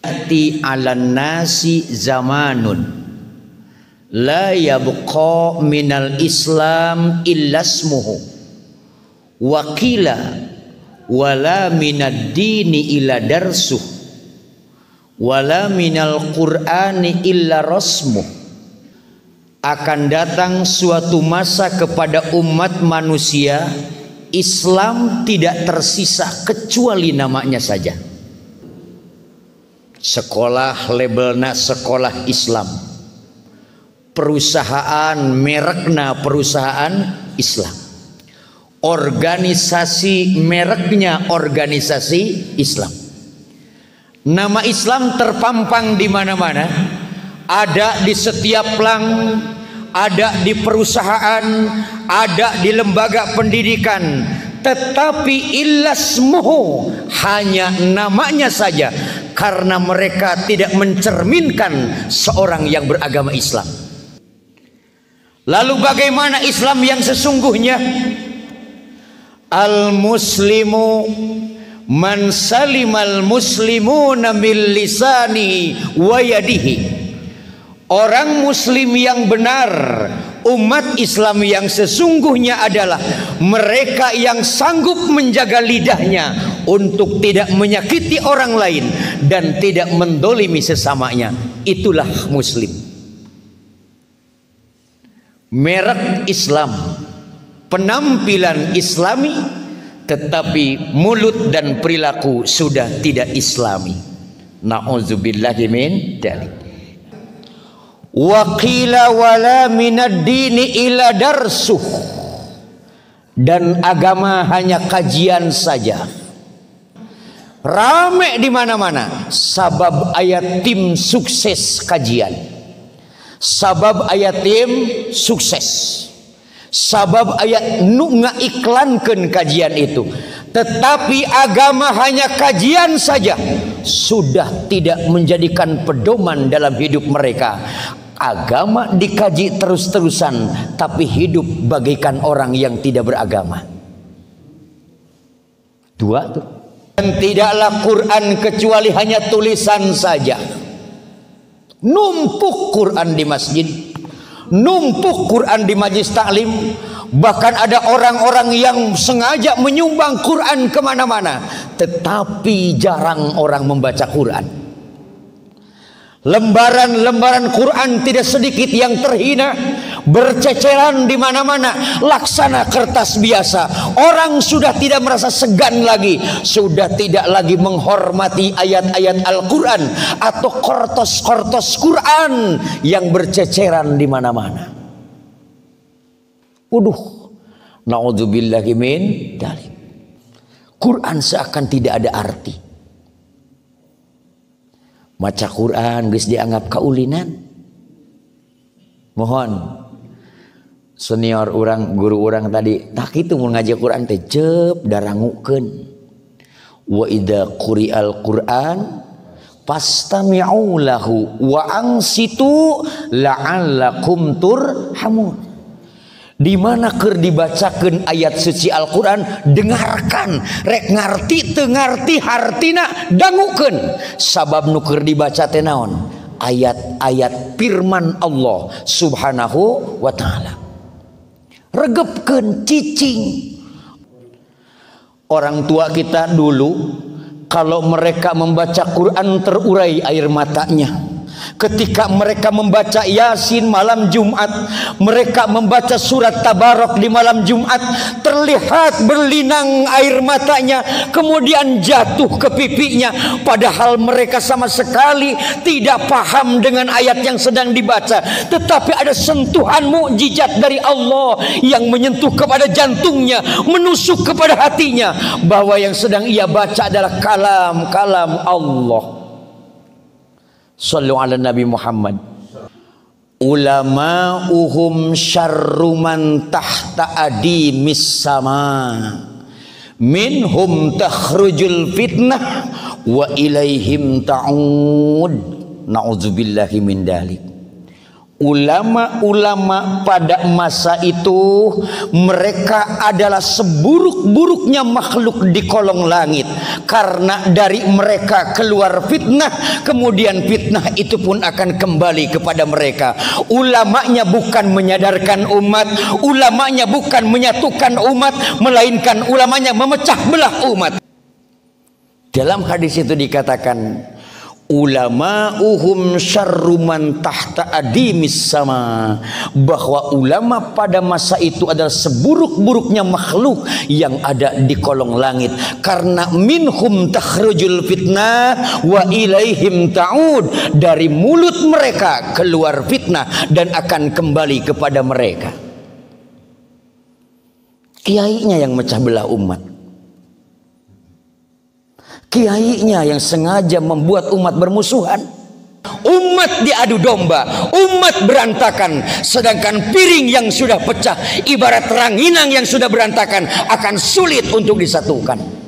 Ya'ti 'alan nasi zamanun la yabqa minal islam illa ismuhu wa qila wala minad dini illa darsuh wala minal qur'ani illa rasmuh. Akan datang suatu masa kepada umat manusia, Islam tidak tersisa kecuali namanya saja. Sekolah labelna sekolah Islam, perusahaan merekna perusahaan Islam, organisasi mereknya organisasi Islam. Nama Islam terpampang di mana-mana, ada di setiap plang, ada di perusahaan, ada di lembaga pendidikan, tetapi illasmuhu, hanya namanya saja, karena mereka tidak mencerminkan seorang yang beragama Islam. Lalu bagaimana Islam yang sesungguhnya? Al-muslimu man salimal muslimuna min lisanihi wa yadihi. Orang muslim yang benar, umat Islam yang sesungguhnya adalah mereka yang sanggup menjaga lidahnya untuk tidak menyakiti orang lain dan tidak mendolimi sesamanya. Itulah muslim. Merek Islam, penampilan Islami, tetapi mulut dan perilaku sudah tidak Islami. Na'udzubillahi min dzalik. Wa qila wala minad dini illa darsuh. Dan agama hanya kajian saja. Rame di mana-mana. Sabab ayat tim sukses kajian. Sabab ayat tim sukses. Sabab ayat nu ngaiklankeun kajian itu. Tetapi agama hanya kajian saja, sudah tidak menjadikan pedoman dalam hidup mereka. Agama dikaji terus-terusan, tapi hidup bagaikan orang yang tidak beragama. Dua tuh. Dan tidaklah Quran kecuali hanya tulisan saja. Numpuk Quran di masjid, numpuk Quran di majlis taklim. Bahkan ada orang-orang yang sengaja menyumbang Quran kemana-mana, tetapi jarang orang membaca Quran. Lembaran-lembaran Quran tidak sedikit yang terhina, berceceran di mana-mana, laksana kertas biasa. Orang sudah tidak merasa segan lagi, sudah tidak lagi menghormati ayat-ayat Al-Quran atau kortos-kortos Quran yang berceceran di mana-mana. Na'udzubillahi min dzalik. Quran seakan tidak ada arti. Maca Quran geus dianggap kaulinan. Mohon senior orang, guru orang tadi, tak itu mau ngaji Quran teh cep darangukeun. Wa idza quri'al Quran fastami'u lahu wa ansitu la'allakum turhamun. Di mana keur dibacakeun ayat suci Al-Quran, dengarkan, rek ngarti teu ngarti hartina dangukeun. Sabab nu keur dibaca teh naon? Ayat-ayat firman Allah Subhanahu wa taala. Regepkeun, cicing. Orang tua kita dulu kalau mereka membaca Quran terurai air matanya. Ketika mereka membaca Yasin malam Jumat, mereka membaca surat Tabarak di malam Jumat, terlihat berlinang air matanya, kemudian jatuh ke pipinya. Padahal mereka sama sekali tidak paham dengan ayat yang sedang dibaca. Tetapi ada sentuhan mukjizat dari Allah yang menyentuh kepada jantungnya, menusuk kepada hatinya, bahwa yang sedang ia baca adalah kalam Allah. Sallu ala Nabi Muhammad. Ulama'uhum syarru man tahta adimis sama, minhum takhrujul fitnah wa ilaihim ta'ud. Na'udzubillahi min dalik. ulama-ulama pada masa itu mereka adalah seburuk-buruknya makhluk di kolong langit, karena dari mereka keluar fitnah, kemudian fitnah itu pun akan kembali kepada mereka. Ulamanya bukan menyadarkan umat, ulamanya bukan menyatukan umat, melainkan ulamanya memecah belah umat. Dalam hadis itu dikatakan, ulama'uhum syarru man tahta adimis sama, bahwa ulama pada masa itu adalah seburuk-buruknya makhluk yang ada di kolong langit, karena minhum takhrujul fitnah wa ilaihim ta'ud, dari mulut mereka keluar fitnah dan akan kembali kepada mereka. Kiainya yang mecah belah umat, kiainya yang sengaja membuat umat bermusuhan, umat diadu domba, umat berantakan, sedangkan piring yang sudah pecah ibarat ranginang yang sudah berantakan akan sulit untuk disatukan.